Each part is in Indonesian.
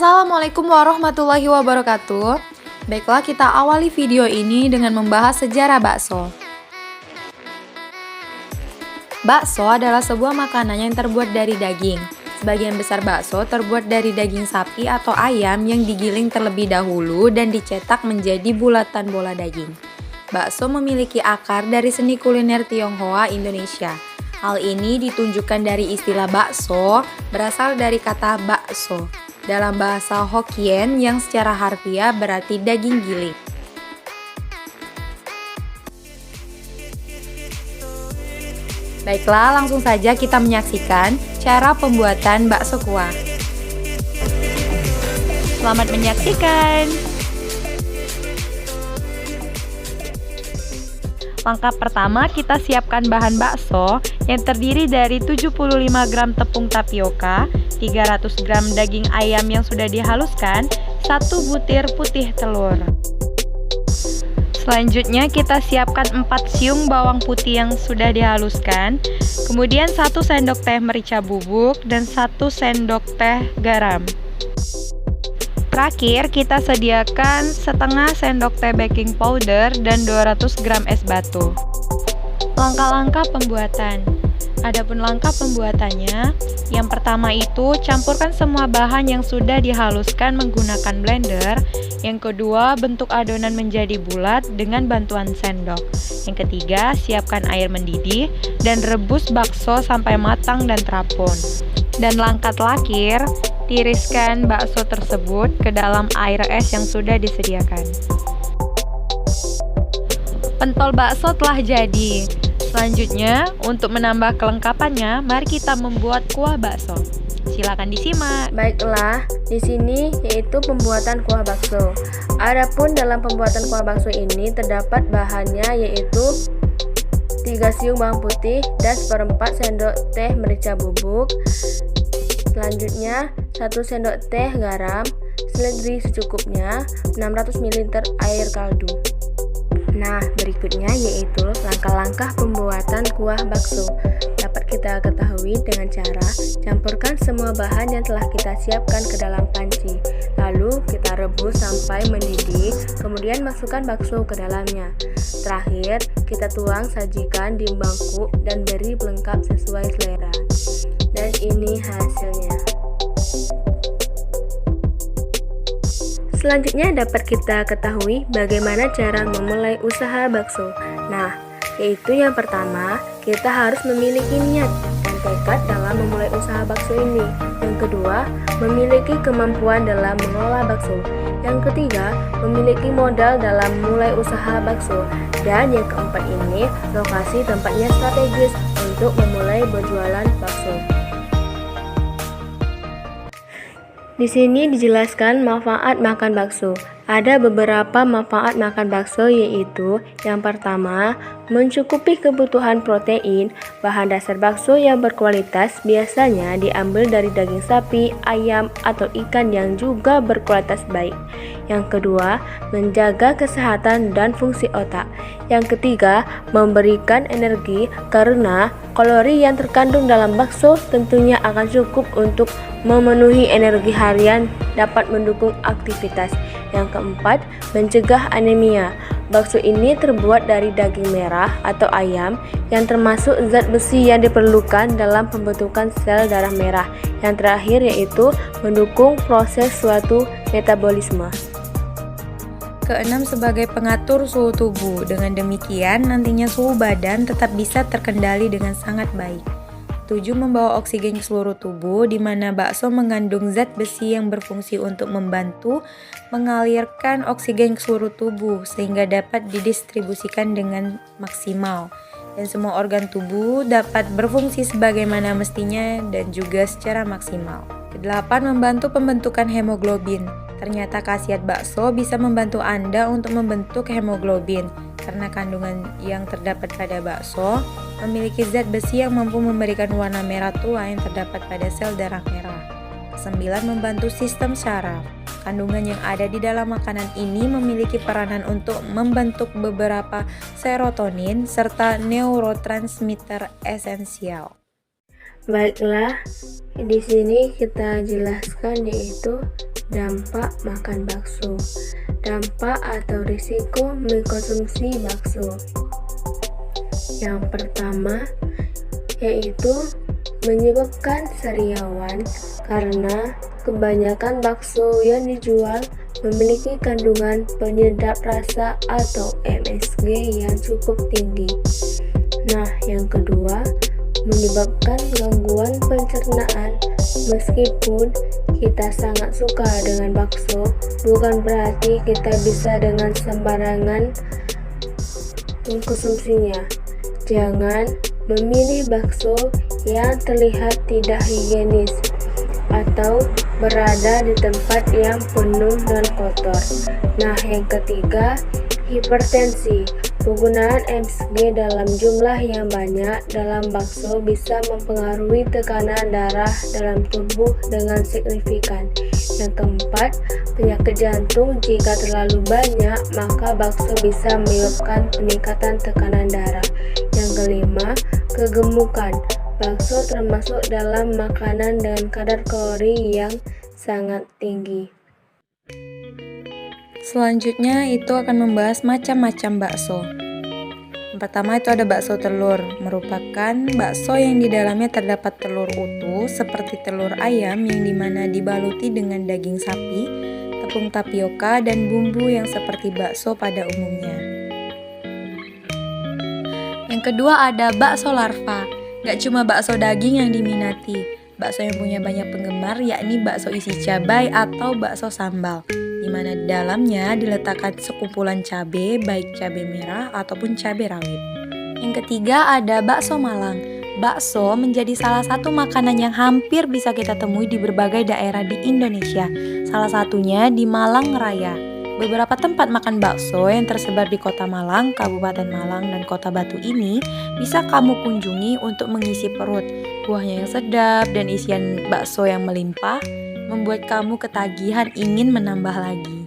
Assalamualaikum warahmatullahi wabarakatuh. Baiklah, kita awali video ini dengan membahas sejarah bakso. Bakso adalah sebuah makanan yang terbuat dari daging. Sebagian besar bakso terbuat dari daging sapi atau ayam yang digiling terlebih dahulu dan dicetak menjadi bulatan bola daging. Bakso memiliki akar dari seni kuliner Tionghoa Indonesia. Hal ini ditunjukkan dari istilah bakso berasal dari kata bakso dalam bahasa Hokkien yang secara harfiah berarti daging giling. Baiklah, langsung saja kita menyaksikan cara pembuatan bakso kuah. Selamat menyaksikan. Langkah pertama, kita siapkan bahan bakso yang terdiri dari 75 gram tepung tapioka, 300 gram daging ayam yang sudah dihaluskan, 1 butir putih telur. Selanjutnya kita siapkan 4 siung bawang putih yang sudah dihaluskan, kemudian 1 sendok teh merica bubuk dan 1 sendok teh garam. Terakhir, kita sediakan setengah sendok teh baking powder dan 200 gram es batu. Langkah-langkah pembuatan. Adapun langkah pembuatannya, yang pertama itu campurkan semua bahan yang sudah dihaluskan menggunakan blender. Yang kedua, bentuk adonan menjadi bulat dengan bantuan sendok. Yang ketiga, siapkan air mendidih dan rebus bakso sampai matang dan terapun. Dan langkah terakhir, tiriskan bakso tersebut ke dalam air es yang sudah disediakan. Pentol bakso telah jadi. Selanjutnya, untuk menambah kelengkapannya, mari kita membuat kuah bakso. Silakan disimak. Baiklah, di sini yaitu pembuatan kuah bakso. Adapun dalam pembuatan kuah bakso ini terdapat bahannya yaitu 3 siung bawang putih dan 1/4 sendok teh merica bubuk. Selanjutnya 1 sendok teh garam, seledri secukupnya, 600 ml air kaldu. Nah, berikutnya yaitu langkah-langkah pembuatan kuah bakso. Dapat kita ketahui dengan cara campurkan semua bahan yang telah kita siapkan ke dalam panci. Lalu kita rebus sampai mendidih, kemudian masukkan bakso ke dalamnya. Terakhir, kita tuang sajikan di mangkuk dan beri pelengkap sesuai selera. Dan ini hasilnya. Selanjutnya dapat kita ketahui bagaimana cara memulai usaha bakso. Nah, yaitu yang pertama, kita harus memiliki niat dan tekad dalam memulai usaha bakso ini. Yang kedua, memiliki kemampuan dalam mengolah bakso. Yang ketiga, memiliki modal dalam memulai usaha bakso. Dan yang keempat ini, lokasi tempatnya strategis untuk memulai berjualan bakso. Di sini dijelaskan manfaat makan bakso. Ada beberapa manfaat makan bakso yaitu yang pertama, mencukupi kebutuhan protein. Bahan dasar bakso yang berkualitas biasanya diambil dari daging sapi, ayam, atau ikan yang juga berkualitas baik. Yang kedua, menjaga kesehatan dan fungsi otak. Yang ketiga, memberikan energi karena kalori yang terkandung dalam bakso tentunya akan cukup untuk memenuhi energi harian, dapat mendukung aktivitas. Yang keempat, mencegah anemia. Bakso ini terbuat dari daging merah atau ayam yang termasuk zat besi yang diperlukan dalam pembentukan sel darah merah. Yang terakhir yaitu mendukung proses suatu metabolisme. Keenam, sebagai pengatur suhu tubuh. Dengan demikian, nantinya suhu badan tetap bisa terkendali dengan sangat baik. 7. Membawa oksigen ke seluruh tubuh, di mana bakso mengandung zat besi yang berfungsi untuk membantu mengalirkan oksigen ke seluruh tubuh sehingga dapat didistribusikan dengan maksimal dan semua organ tubuh dapat berfungsi sebagaimana mestinya dan juga secara maksimal. 8. Membantu pembentukan hemoglobin. Ternyata khasiat bakso bisa membantu Anda untuk membentuk hemoglobin karena kandungan yang terdapat pada bakso memiliki zat besi yang mampu memberikan warna merah tua yang terdapat pada sel darah merah. 9. Membantu sistem saraf. Kandungan yang ada di dalam makanan ini memiliki peranan untuk membentuk beberapa serotonin serta neurotransmitter esensial. Baiklah, di sini kita jelaskan yaitu Dampak makan bakso. Dampak atau risiko mengkonsumsi bakso. Yang pertama yaitu menyebabkan sariawan karena kebanyakan bakso yang dijual memiliki kandungan penyedap rasa atau MSG yang cukup tinggi. Nah, yang kedua, menyebabkan gangguan pencernaan. Meskipun kita sangat suka dengan bakso, bukan berarti kita bisa dengan sembarangan mengkonsumsinya. Jangan memilih bakso yang terlihat tidak higienis atau berada di tempat yang penuh dan kotor. Nah, yang ketiga, hipertensi. Penggunaan MSG dalam jumlah yang banyak dalam bakso bisa mempengaruhi tekanan darah dalam tubuh dengan signifikan. Yang keempat, penyakit jantung. Jika terlalu banyak, maka bakso bisa menyebabkan peningkatan tekanan darah. Yang kelima, kegemukan. Bakso termasuk dalam makanan dengan kadar kalori yang sangat tinggi. Selanjutnya itu akan membahas macam-macam bakso. Yang pertama itu ada bakso telur, merupakan bakso yang di dalamnya terdapat telur utuh seperti telur ayam yang dimana dibaluti dengan daging sapi, tepung tapioka, dan bumbu yang seperti bakso pada umumnya. Yang kedua ada bakso larva. Gak cuma bakso daging yang diminati, bakso yang punya banyak penggemar yakni bakso isi cabai atau bakso sambal, di mana di dalamnya diletakkan sekumpulan cabai, baik cabai merah ataupun cabai rawit. Yang ketiga ada bakso Malang. Bakso menjadi salah satu makanan yang hampir bisa kita temui di berbagai daerah di Indonesia, salah satunya di Malang Raya. Beberapa tempat makan bakso yang tersebar di Kota Malang, Kabupaten Malang, dan Kota Batu ini bisa kamu kunjungi untuk mengisi perut. Kuahnya yang sedap dan isian bakso yang melimpah membuat kamu ketagihan ingin menambah lagi.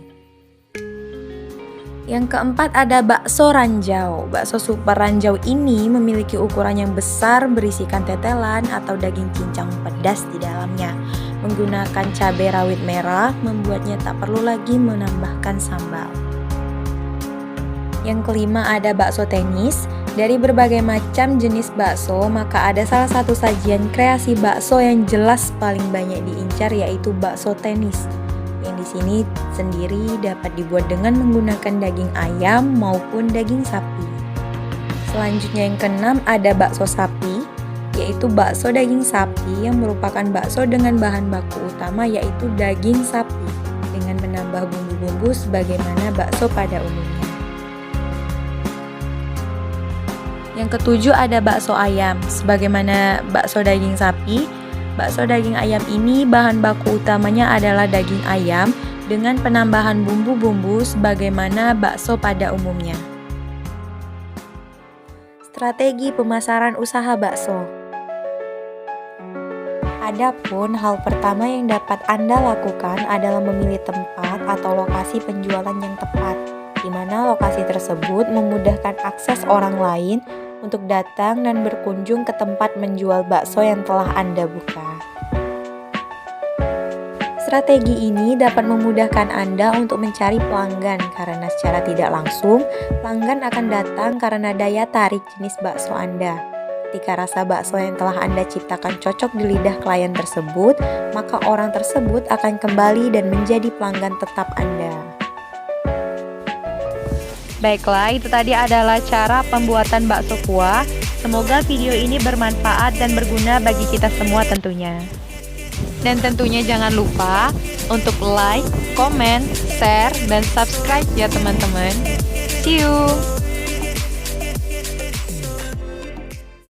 Yang keempat ada bakso ranjau. Bakso super ranjau ini memiliki ukuran yang besar, berisikan tetelan atau daging cincang pedas di dalamnya. Menggunakan cabai rawit merah membuatnya tak perlu lagi menambahkan sambal. Yang kelima ada bakso tenis. Dari berbagai macam jenis bakso, maka ada salah satu sajian kreasi bakso yang jelas paling banyak diincar yaitu bakso tenis. Yang di sini sendiri dapat dibuat dengan menggunakan daging ayam maupun daging sapi. Selanjutnya yang keenam ada bakso sapi, yaitu bakso daging sapi yang merupakan bakso dengan bahan baku utama yaitu daging sapi dengan menambah bumbu-bumbu sebagaimana bakso pada umumnya. Yang ketujuh ada bakso ayam. Sebagaimana bakso daging sapi, bakso daging ayam ini bahan baku utamanya adalah daging ayam dengan penambahan bumbu-bumbu sebagaimana bakso pada umumnya. Strategi pemasaran usaha bakso. Adapun hal pertama yang dapat Anda lakukan adalah memilih tempat atau lokasi penjualan yang tepat, di mana lokasi tersebut memudahkan akses orang lain untuk datang dan berkunjung ke tempat menjual bakso yang telah Anda buka. Strategi ini dapat memudahkan Anda untuk mencari pelanggan karena secara tidak langsung pelanggan akan datang karena daya tarik jenis bakso Anda. Ketika rasa bakso yang telah Anda ciptakan cocok di lidah klien tersebut, maka orang tersebut akan kembali dan menjadi pelanggan tetap Anda. Baiklah, itu tadi adalah cara pembuatan bakso kuah. Semoga video ini bermanfaat dan berguna bagi kita semua tentunya. Dan tentunya jangan lupa untuk like, comment, share, dan subscribe ya teman-teman. See you!